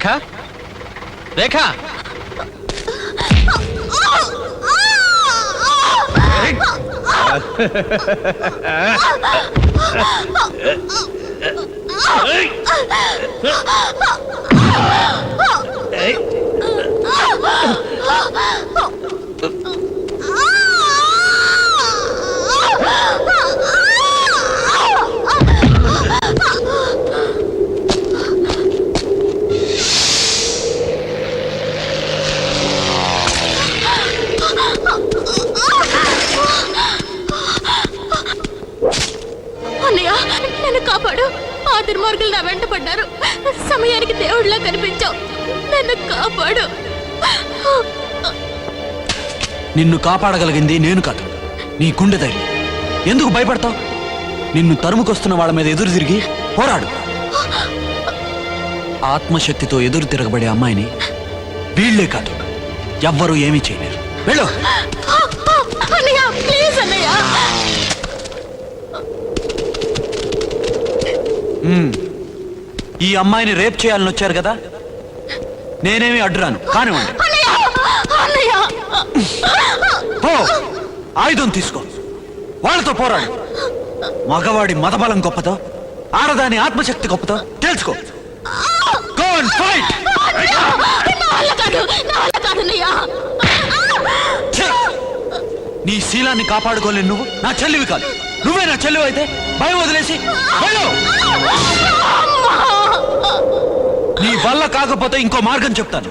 రేఖ రేఖ నన్ను కాపాడు. ఆ దుర్మార్గులు నా వెంట పడ్డారు. సమయానికి దేవుడిలా కనిపించావు. నన్ను కాపాడు. నిన్ను కాపాడగలిగింది నేను కాదు, నీ గుండె ధైర్యం. ఎందుకు భయపడతావు? నిన్ను తరుముకొస్తున్న వాళ్ళ మీద ఎదురు తిరిగి పోరాడు. ఆత్మశక్తితో ఎదురు తిరగబడే అమ్మాయిని వీళ్లే కాదు ఎవ్వరూ ఏమీ చేయలేరు. వెళ్ళు. అన్నయ్య, ప్లీజ్ అన్నయ్య. ఈ అమ్మాయిని రేప్ చేయాలని వచ్చారు కదా, నేనేమి అడ్డురాను. కానివ్వండి. పో, ఆయుధం తీసుకో, వాళ్ళతో పోరాడు. మగవాడి మతబలం గొప్పతో, ఆడదాని ఆత్మశక్తి గొప్పతో తెలుసుకో. Go and fight! నీ శీలాన్ని కాపాడుకోలేను నువ్వు. నా చెల్లివి కాదు. నువ్వే నా చెల్లివి అయితే భయం వదిలేసి వెళ్ళు. నీ వల్ల కాకపోతే ఇంకో మార్గం చెప్తాను.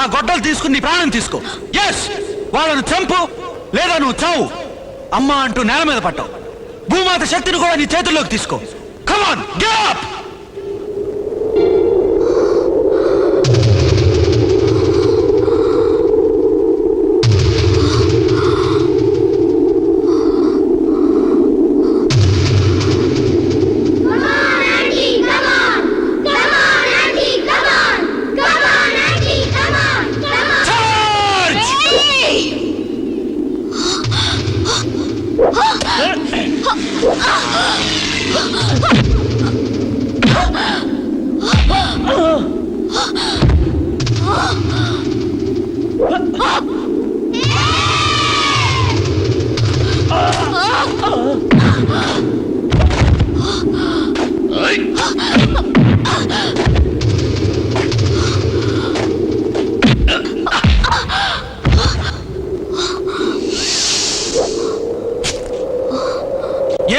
ఆ గొడ్డలు తీసుకుని నీ ప్రాణం తీసుకో. ఎస్, వాళ్ళను చంపు లేదా నువ్వు చావు. అమ్మ అంటూ నేల మీద పట్టావు. భూమాత శక్తిని కూడా నీ చేతుల్లోకి తీసుకో. Come on, get up.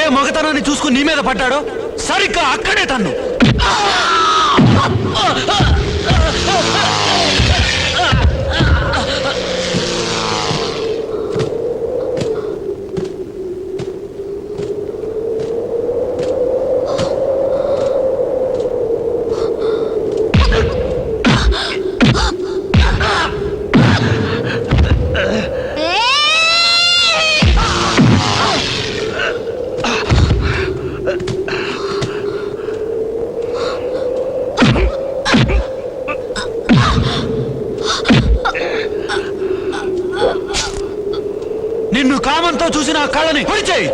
ఏ మగతనాన్ని చూసుకుని నీ మీద పడ్డాడో సరిగ్గా అక్కడే తన్ను. నిన్ను కామంతో చూసిన ఆ కళ్ళని పొడిచేయి.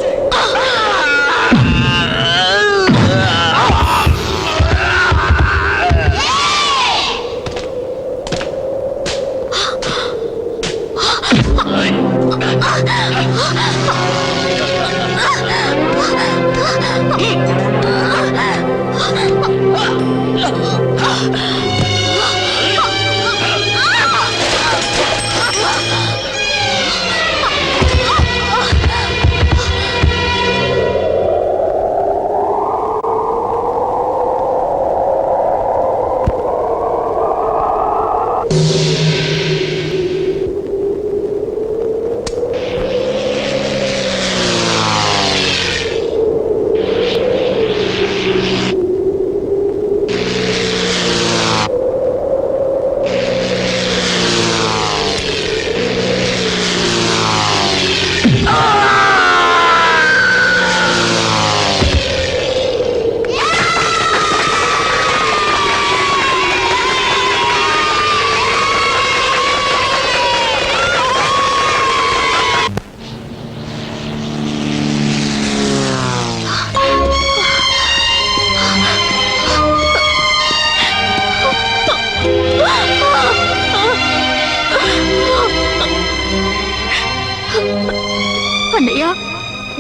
అన్నయ్య,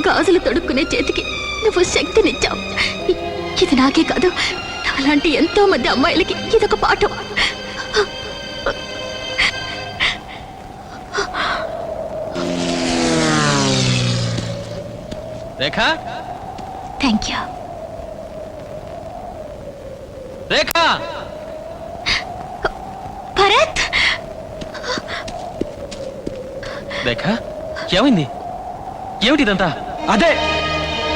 గాజులు తొడుక్కునే చేతికి నువ్వు శక్తినిచ్చావు. ఇది నాకే కాదు, అలాంటి ఎంతో మంది అమ్మాయిలకి ఇదొక పాఠం. రేఖ, థ్యాంక్ యూ. రేఖ, భరత్, రేఖ, ఏమైంది? ఏమిటి ఇదంతా? అదే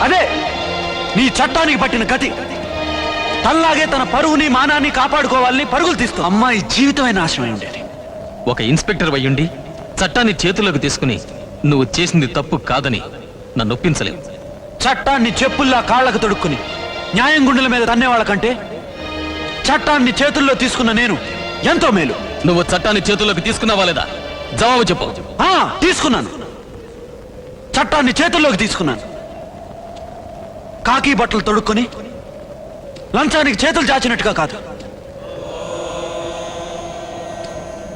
అదే నీ చట్టానికి పట్టిన గతి. తల్లాగే తన పరువుని మానాన్ని కాపాడుకోవాలని పరుగులు తీస్తూ అమ్మాయి జీవితమైన నాశనమై ఉండేది. ఒక ఇన్స్పెక్టర్ అయ్యుండి చట్టాన్ని చేతుల్లోకి తీసుకుని నువ్వు చేసింది తప్పు కాదని నన్ను ఒప్పించలేవు. చట్టాన్ని చెప్పుల్లా కాళ్ళకు తొడుక్కుని న్యాయం గుండెల మీద తన్నేవాళ్ళ కంటే చట్టాన్ని చేతుల్లో తీసుకున్న నేను ఎంతో మేలు. నువ్వు చట్టాన్ని చేతుల్లోకి తీసుకున్నావా లేదా? జవాబు చెప్పు. తీసుకున్నాను. చట్టాన్ని చేతుల్లోకి తీసుకున్నాను. కాకి బట్టలు తొడుక్కొని లంచానికి చేతులు చాచినట్టుగా కాదు,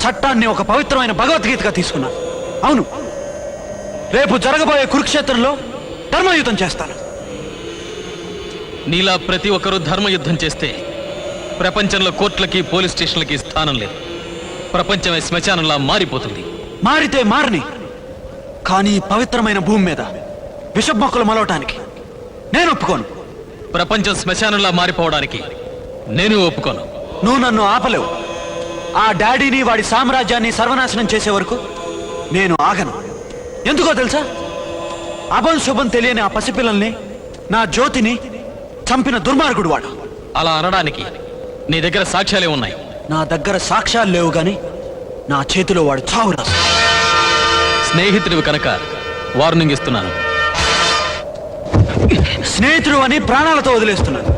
చట్టాన్ని ఒక పవిత్రమైన భగవద్గీతగా తీసుకున్నాను. అవును, రేపు జరగబోయే కురుక్షేత్రంలో ధర్మయుద్ధం చేస్తాను. నీలా ప్రతి ఒక్కరూ ధర్మయుద్ధం చేస్తే ప్రపంచంలో కోర్టులకి పోలీస్ స్టేషన్లకి స్థానం లేదు. ప్రపంచమే శ్మశానంలా మారిపోతుంది. మారితే మారని, కానీ పవిత్రమైన భూమి మీద విషపు మొక్కలు మలవటానికి నేను ఒప్పుకోను. ప్రపంచం శ్మశానంలా మారిపోవడానికి నేను ఒప్పుకోను. నువ్వు నన్ను ఆపలేవు. ఆ డాడీని వాడి సామ్రాజ్యాన్ని సర్వనాశనం చేసే వరకు నేను ఆగను. ఎందుకో తెలుసా? అభం శుభం తెలియని ఆ పసిపిల్లల్ని, నా జ్యోతిని చంపిన దుర్మార్గుడు వాడు. అలా అనడానికి నీ దగ్గర సాక్ష్యాలే ఉన్నాయి. నా దగ్గర సాక్ష్యాలు లేవు గాని నా చేతిలో వాడు చావు రాసు. స్నేహితుడివి కనుక వార్నింగ్ ఇస్తున్నాను. స్నేహితుడు అని ప్రాణాలతో వదిలేస్తున్నాను.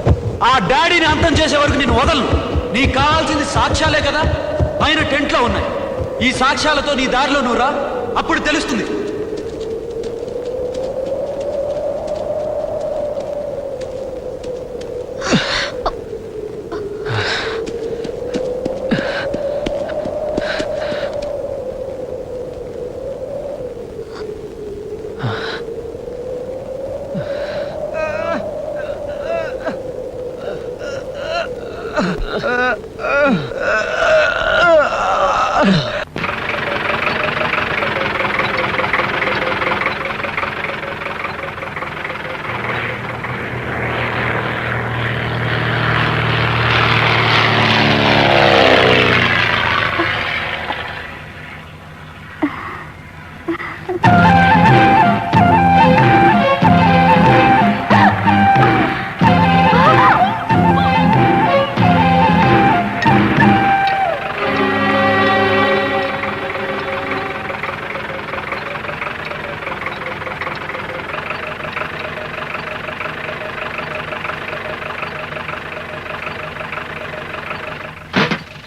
ఆ డాడీని అంతం చేసే వరకు నేను వదలను. నీకు కావాల్సింది సాక్ష్యాలే కదా, పైన టెంట్లో ఉన్నాయి. ఈ సాక్ష్యాలతో నీ దారిలో నువ్వు రా, అప్పుడు తెలుస్తుంది.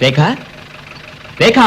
రేఖ, రేఖ,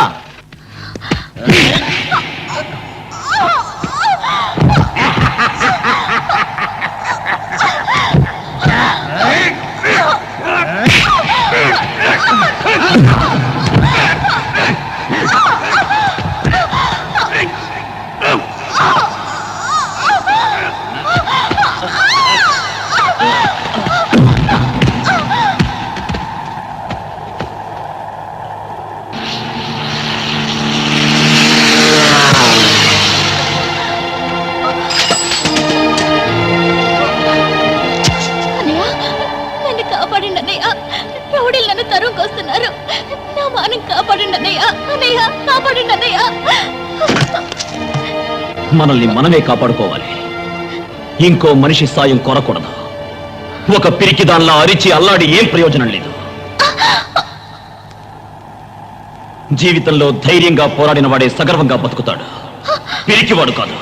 తరుముకొస్తున్నారు. నా మానం కాపాడండి అన్నయ్య, అన్నయ్య కాపాడండి అన్నయ్య. మనల్ని మనమే కాపాడుకోవాలి. ఇంకో మనిషి సాయం కోరకూడదు. ఒక పిరికి దానిలా అరిచి అల్లాడి ఏం ప్రయోజనం లేదు. జీవితంలో ధైర్యంగా పోరాడిన వాడే సగర్వంగా బతుకుతాడు, పిరికివాడు కాదు.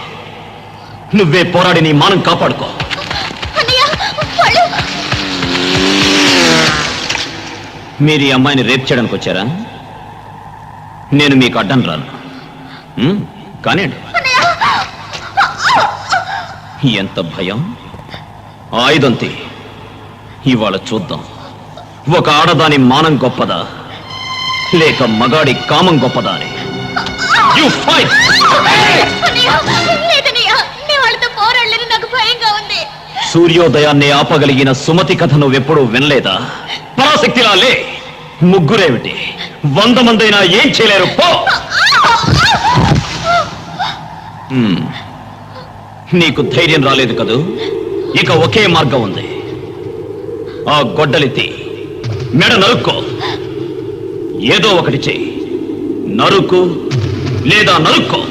నువ్వే పోరాడి నీ మానం కాపాడుకో. మీరు ఈ అమ్మాయిని రేప్ చేయడానికి వచ్చారా? నేను మీకు అడ్డం రాను. కానివ్వండి. ఎంత భయం! ఆయుధం తీ. ఇవాళ చూద్దాం, ఒక ఆడదాని మానం గొప్పదా లేక మగాడి కామం గొప్పదా అని. You fight! లేదన్నయ్య, నేను వాళ్ళతో సూర్యోదయాన్ని ఆపగలిగిన సుమతి కథ నువ్వెప్పుడూ వినలేదా? పరాశక్తిలా లే. ముగ్గురేమిటి, 100 మందైనా ఏం చేయలేరు. పో. నీకు ధైర్యం రాలేదు కదూ? ఇక ఒకే మార్గం ఉంది. ఆ గొడ్డలిత్తి మెడ నరుక్కో. ఏదో ఒకటి చెయ్యి. నరుకు లేదా నరుక్కో.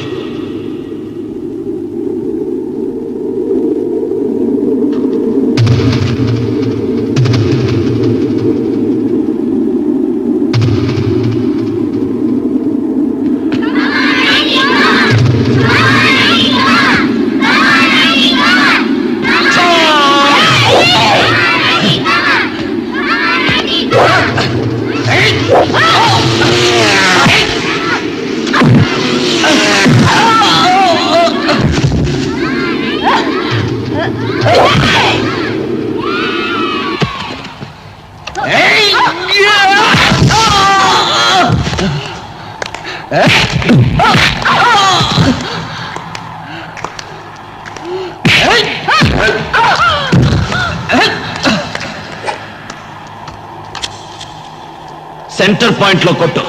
సెంటర్ పాయింట్ లో కొట్టు.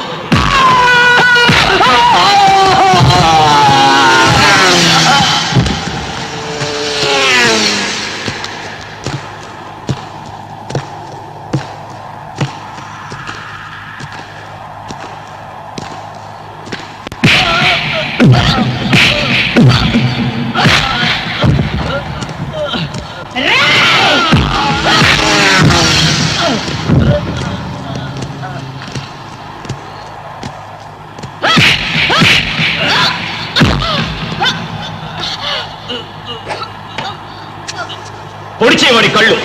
పొడిచేవాడి కళ్ళు.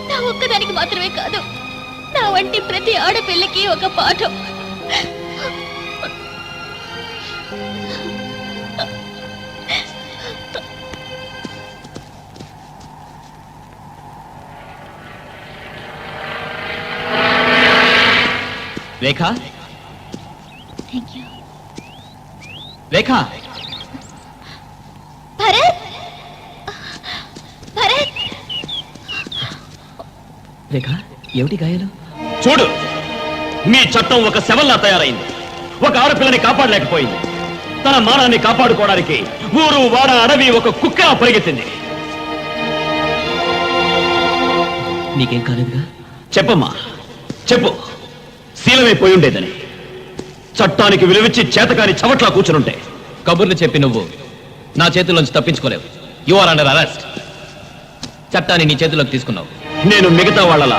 నా ఒక్కదానికి మాత్రమే కాదు, నా వంటి ప్రతి ఆడపిల్లకి ఒక పాఠం. రేఖ, థ్యాంక్ యూ. రేఖ, భరత్, భరత్. రేఖ, ఏమిటి గాయాలు? చూడు, మీ చట్టం ఒక శవంలా తయారైంది. ఒక ఆడపిల్లని కాపాడలేకపోయింది. తన మానాన్ని కాపాడుకోవడానికి ఊరు వాడ అడవి ఒక కుక్కలా పరిగెత్తింది. నీకేం కాలేదుగా? చెప్పమ్మా, చెప్పు. శీలమైపోయి ఉండేదని. చట్టానికి విలువిచ్చి చేతకాని చవట్లా కూర్చునుంటే కబుర్లు చెప్పి నువ్వు నా చేతుల్లోంచి తప్పించుకోలేవు. You are under arrest. చట్టాన్ని నీ చేతిలోకి తీసుకున్నావు. నేను మిగతా వాళ్ళలా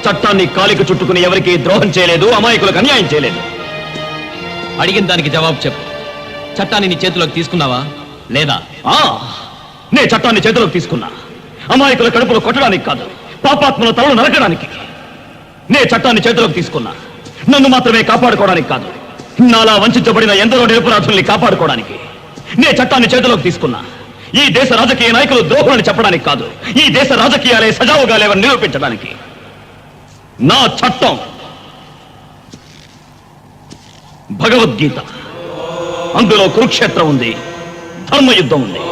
చట్టాన్ని కాలికి చుట్టుకుని ఎవరికి ద్రోహం చేయలేదు, అమాయకులకు అన్యాయం చేయలేదు. అడిగిన దానికి జవాబు చెప్పు. చట్టాన్ని నీ చేతిలోకి తీసుకున్నావా లేదా? నే చట్టాన్ని చేతిలోకి తీసుకున్నా. అమాయకుల కడుపులో కొట్టడానికి కాదు, పాపాత్మల తలను నరకడానికి. నే చట్టాన్ని చేతిలోకి తీసుకున్నా. నన్ను మాత్రమే కాపాడుకోవడానికి కాదు, నాలా వంచబడిన ఎందరో నిరపరాధుల్ని కాపాడుకోవడానికి. నే చట్టాన్ని చేతిలోకి తీసుకున్నా. ఈ దేశ రాజకీయ నాయకులు ద్రోహులని చెప్పడానికి కాదు, ఈ దేశ రాజకీయాలే సజావుగా లేవని నిరూపించడానికి. నా చట్టం భగవద్గీత. అందులో కురుక్షేత్రం ఉంది, ధర్మయుద్ధం ఉంది.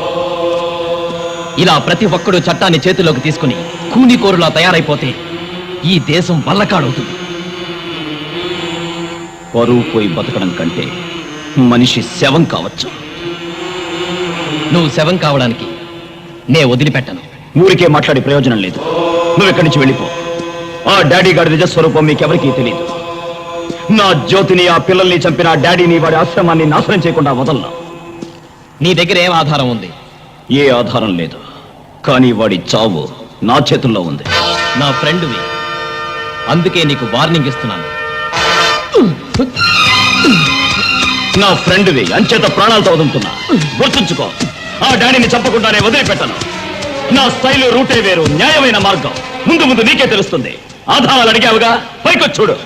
ఇలా ప్రతి ఒక్కడూ చట్టాన్ని చేతిలోకి తీసుకుని కూనికోరులా తయారైపోతే ఈ దేశం వల్లకాడవుతుంది. పరువు పోయి బతకడం కంటే మనిషి శవం కావచ్చు. నువ్వు శవం కావడానికి నే వదిలిపెట్టను. ఊరికే మాట్లాడే ప్రయోజనం లేదు. నువ్వు ఎక్కడి నుంచి వెళ్ళిపో. ఆ డాడీ గారి నిజస్వరూపం మీకెవరికీ తెలియదు. నా జ్యోతిని, ఆ పిల్లల్ని చంపిన ఆ డాడీని, వాడి ఆశ్రమాన్ని నాశనం చేయకుండా వదలను. నీ దగ్గర ఏం ఆధారం ఉంది? ఏ ఆధారం లేదు, కానీ వాడి చావు నా చేతుల్లో ఉంది. నా ఫ్రెండ్వి, అందుకే నీకు వార్నింగ్ ఇస్తున్నాను. నా ఫ్రెండ్వి అంచేత ప్రాణాలతో వదులుతున్నా. గుర్తుంచుకో, ఆ డాడీని చంపకుండానే వదిలిపెట్టను. నా స్టైల్ రూటే వేరు, న్యాయమైన మార్గం. ముందు ముందు నీకే తెలుస్తుంది. ఆధారాలు అడిగావుగా, పైకొచ్చి చూడు.